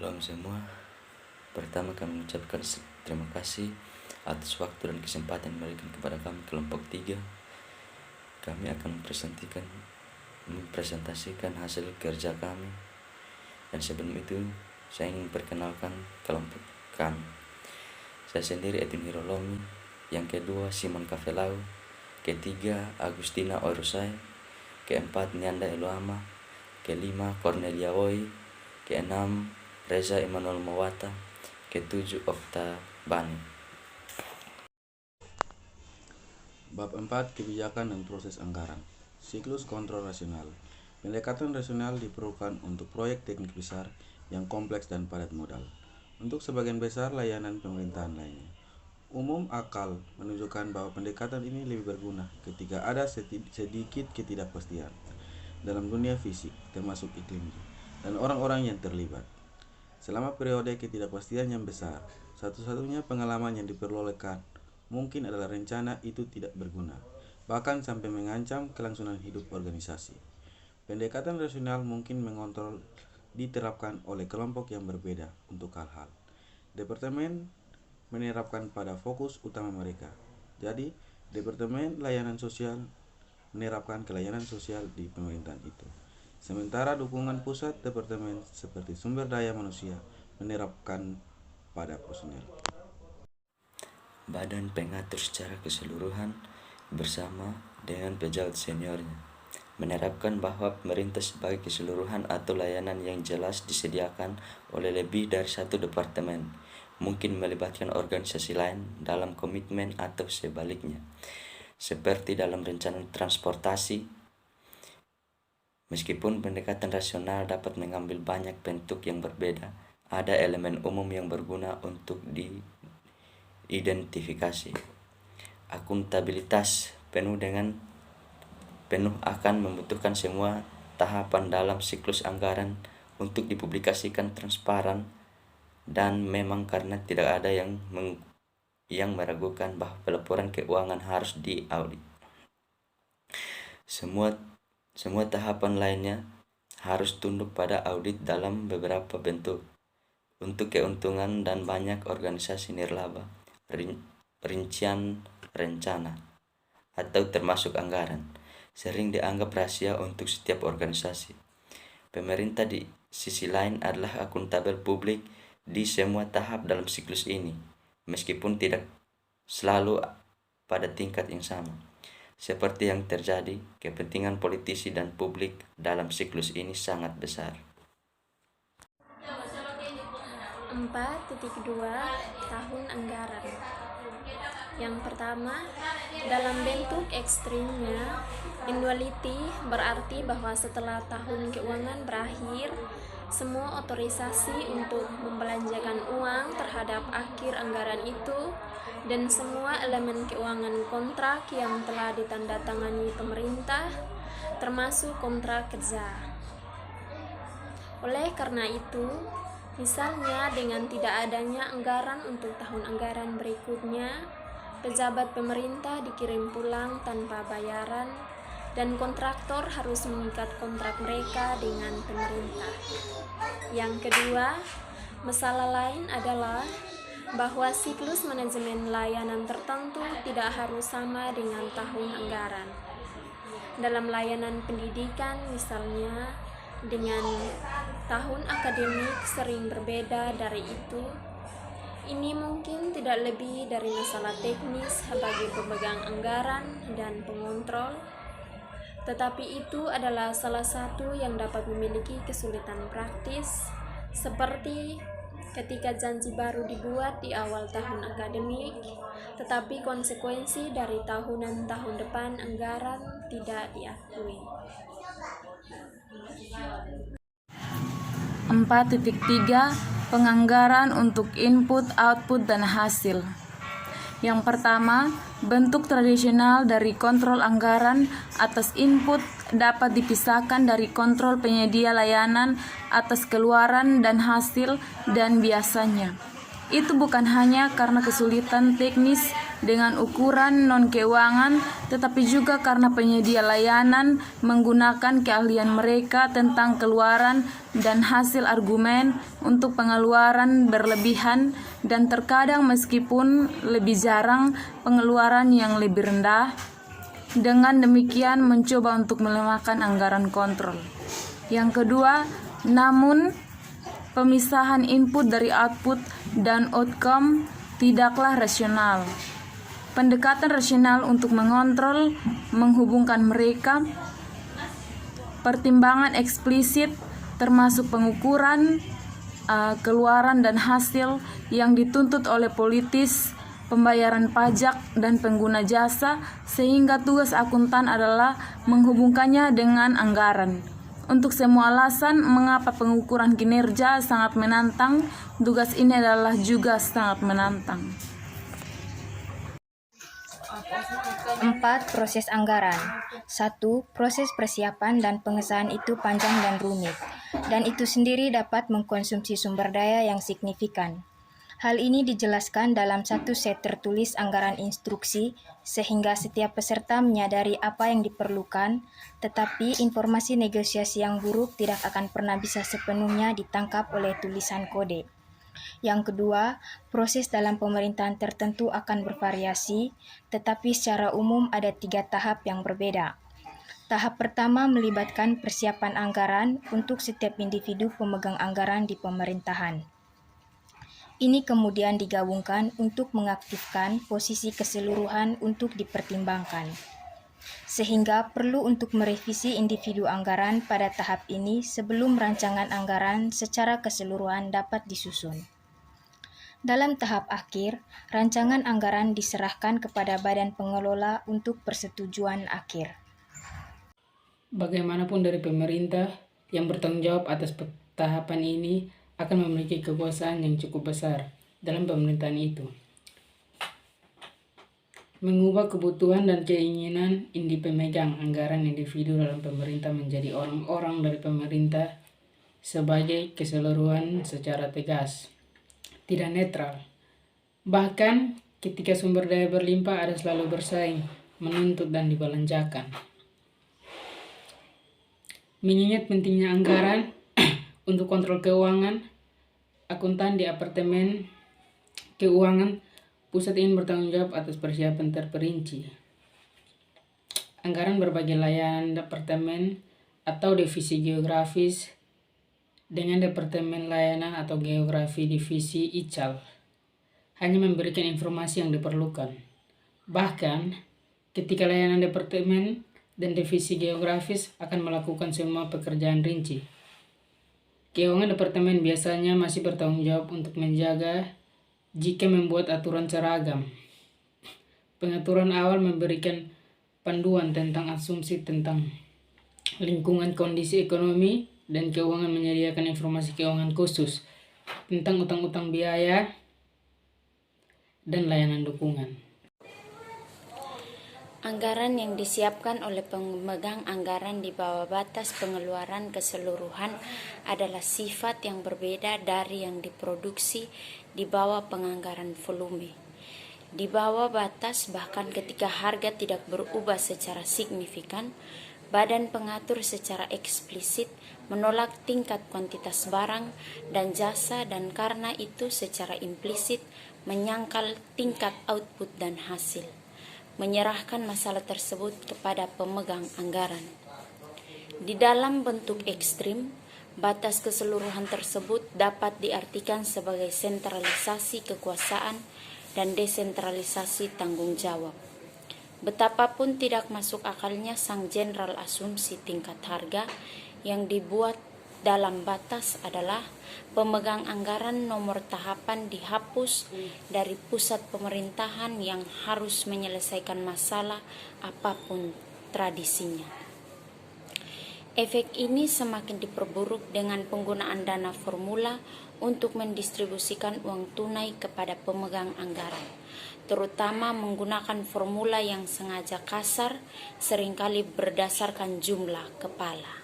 Shalom semua. Pertama kami mengucapkan terima kasih atas waktu dan kesempatan yang diberikan kepada kami kelompok 3. Kami akan mempresentasikan hasil kerja kami. Dan sebelum itu saya ingin perkenalkan kelompok kami. Saya sendiri Edwin Hirolomi, yang kedua Simon Kavelau, ketiga Agustina Orusai, keempat Nyanda Eluama, kelima Cornelia Woi, keenam Reza Emmanuel Mawata, ketujuh Okta Bani. Bab 4. Kebijakan dan proses anggaran. Siklus kontrol rasional. Pendekatan rasional diperlukan untuk proyek teknik besar yang kompleks dan padat modal. Untuk sebagian besar layanan pemerintahan lainnya, umum akal menunjukkan bahwa pendekatan ini lebih berguna ketika ada sedikit ketidakpastian dalam dunia fisik, termasuk iklim dan orang-orang yang terlibat. Selama periode ketidakpastian yang besar, satu-satunya pengalaman yang diperolehkan mungkin adalah rencana itu tidak berguna, bahkan sampai mengancam kelangsungan hidup organisasi. Pendekatan rasional mungkin mengontrol diterapkan oleh kelompok yang berbeda untuk hal-hal. Departemen menerapkan pada fokus utama mereka. Jadi, Departemen Layanan Sosial menerapkan kelayanan sosial di pemerintahan itu. Sementara dukungan pusat departemen seperti sumber daya manusia menerapkan pada personel. Badan pengatur secara keseluruhan bersama dengan pejabat seniornya menerapkan bahwa pemerintah sebagai keseluruhan atau layanan yang jelas disediakan oleh lebih dari satu departemen, mungkin melibatkan organisasi lain dalam komitmen atau sebaliknya, seperti dalam rencana transportasi. Meskipun pendekatan rasional dapat mengambil banyak bentuk yang berbeda, ada elemen umum yang berguna untuk diidentifikasi. Akuntabilitas penuh akan membutuhkan semua tahapan dalam siklus anggaran untuk dipublikasikan transparan, dan memang karena tidak ada yang meragukan bahwa pelaporan keuangan harus diaudit. Semua tahapan lainnya harus tunduk pada audit dalam beberapa bentuk. Untuk keuntungan dan banyak organisasi nirlaba, rincian rencana atau termasuk anggaran sering dianggap rahasia untuk setiap organisasi. Pemerintah di sisi lain adalah akuntabel publik di semua tahap dalam siklus ini, meskipun tidak selalu pada tingkat yang sama. Seperti yang terjadi, kepentingan politisi dan publik dalam siklus ini sangat besar. 4.2 Tahun anggaran. Yang pertama, dalam bentuk ekstrimnya, annuality berarti bahwa setelah tahun keuangan berakhir, semua otorisasi untuk membelanjakan uang terhadap akhir anggaran itu dan semua elemen keuangan kontrak yang telah ditandatangani pemerintah, termasuk kontrak kerja. Oleh karena itu, misalnya dengan tidak adanya anggaran untuk tahun anggaran berikutnya, pejabat pemerintah dikirim pulang tanpa bayaran dan kontraktor harus mengikat kontrak mereka dengan pemerintah. Yang kedua, masalah lain adalah bahwa siklus manajemen layanan tertentu tidak harus sama dengan tahun anggaran. Dalam layanan pendidikan misalnya, dengan tahun akademik sering berbeda dari itu. Ini mungkin tidak lebih dari masalah teknis bagi pemegang anggaran dan pengontrol, tetapi itu adalah salah satu yang dapat memiliki kesulitan praktis, seperti ketika janji baru dibuat di awal tahun akademik, tetapi konsekuensi dari tahunan tahun depan anggaran tidak diakui. 4.3 Penganggaran untuk input, output, dan hasil. Yang pertama, bentuk tradisional dari kontrol anggaran atas input dapat dipisahkan dari kontrol penyedia layanan atas keluaran dan hasil, dan biasanya itu bukan hanya karena kesulitan teknis dengan ukuran non-keuangan, tetapi juga karena penyedia layanan menggunakan keahlian mereka tentang keluaran dan hasil argumen untuk pengeluaran berlebihan, dan terkadang meskipun lebih jarang pengeluaran yang lebih rendah. Dengan demikian mencoba untuk melemahkan anggaran kontrol. Yang kedua, namun pemisahan input dari output dan outcome tidaklah rasional. Pendekatan rasional untuk mengontrol menghubungkan mereka, pertimbangan eksplisit termasuk pengukuran keluaran dan hasil yang dituntut oleh politis, pembayaran pajak, dan pengguna jasa, sehingga tugas akuntan adalah menghubungkannya dengan anggaran. Untuk semua alasan mengapa pengukuran kinerja sangat menantang, tugas ini adalah juga sangat menantang. 4. Proses anggaran. 1. Proses persiapan dan pengesahan itu panjang dan rumit, dan itu sendiri dapat mengkonsumsi sumber daya yang signifikan. Hal ini dijelaskan dalam satu set tertulis anggaran instruksi, sehingga setiap peserta menyadari apa yang diperlukan, tetapi informasi negosiasi yang buruk tidak akan pernah bisa sepenuhnya ditangkap oleh tulisan kode. Yang kedua, proses dalam pemerintahan tertentu akan bervariasi, tetapi secara umum ada 3 tahap yang berbeda. Tahap pertama melibatkan persiapan anggaran untuk setiap individu pemegang anggaran di pemerintahan. Ini kemudian digabungkan untuk mengaktifkan posisi keseluruhan untuk dipertimbangkan. Sehingga perlu untuk merevisi individu anggaran pada tahap ini sebelum rancangan anggaran secara keseluruhan dapat disusun. Dalam tahap akhir, rancangan anggaran diserahkan kepada badan pengelola untuk persetujuan akhir. Bagaimanapun dari pemerintah yang bertanggung jawab atas tahapan ini akan memiliki kekuasaan yang cukup besar dalam pemerintahan itu. Mengubah kebutuhan dan keinginan pemegang anggaran individu dalam pemerintah menjadi orang-orang dari pemerintah sebagai keseluruhan secara tegas, tidak netral. Bahkan ketika sumber daya berlimpah ada selalu bersaing, menuntut dan dibelanjakan. Mengingat pentingnya anggaran untuk kontrol keuangan, akuntan di Departemen Keuangan Pusat ingin bertanggung jawab atas persiapan terperinci. Anggaran berbagai layanan departemen atau divisi geografis dengan Departemen Layanan atau Geografi Divisi ICAL hanya memberikan informasi yang diperlukan. Bahkan, ketika layanan departemen dan divisi geografis akan melakukan semua pekerjaan rinci, keuangan departemen biasanya masih bertanggung jawab untuk menjaga jika membuat aturan seragam. Pengaturan awal memberikan panduan tentang asumsi tentang lingkungan kondisi ekonomi dan keuangan, menyediakan informasi keuangan khusus tentang utang-utang biaya dan layanan dukungan. Anggaran yang disiapkan oleh pemegang anggaran di bawah batas pengeluaran keseluruhan adalah sifat yang berbeda dari yang diproduksi di bawah penganggaran volume. Di bawah batas, bahkan ketika harga tidak berubah secara signifikan, badan pengatur secara eksplisit menolak tingkat kuantitas barang dan jasa, dan karena itu secara implisit menyangkal tingkat output dan hasil, menyerahkan masalah tersebut kepada pemegang anggaran. Di dalam bentuk ekstrim, batas keseluruhan tersebut dapat diartikan sebagai sentralisasi kekuasaan dan desentralisasi tanggung jawab. Betapapun tidak masuk akalnya sang jenderal asumsi tingkat harga yang dibuat dalam batas adalah pemegang anggaran nomor tahapan dihapus dari pusat pemerintahan yang harus menyelesaikan masalah apapun tradisinya. Efek ini semakin diperburuk dengan penggunaan dana formula untuk mendistribusikan uang tunai kepada pemegang anggaran, terutama menggunakan formula yang sengaja kasar, seringkali berdasarkan jumlah kepala.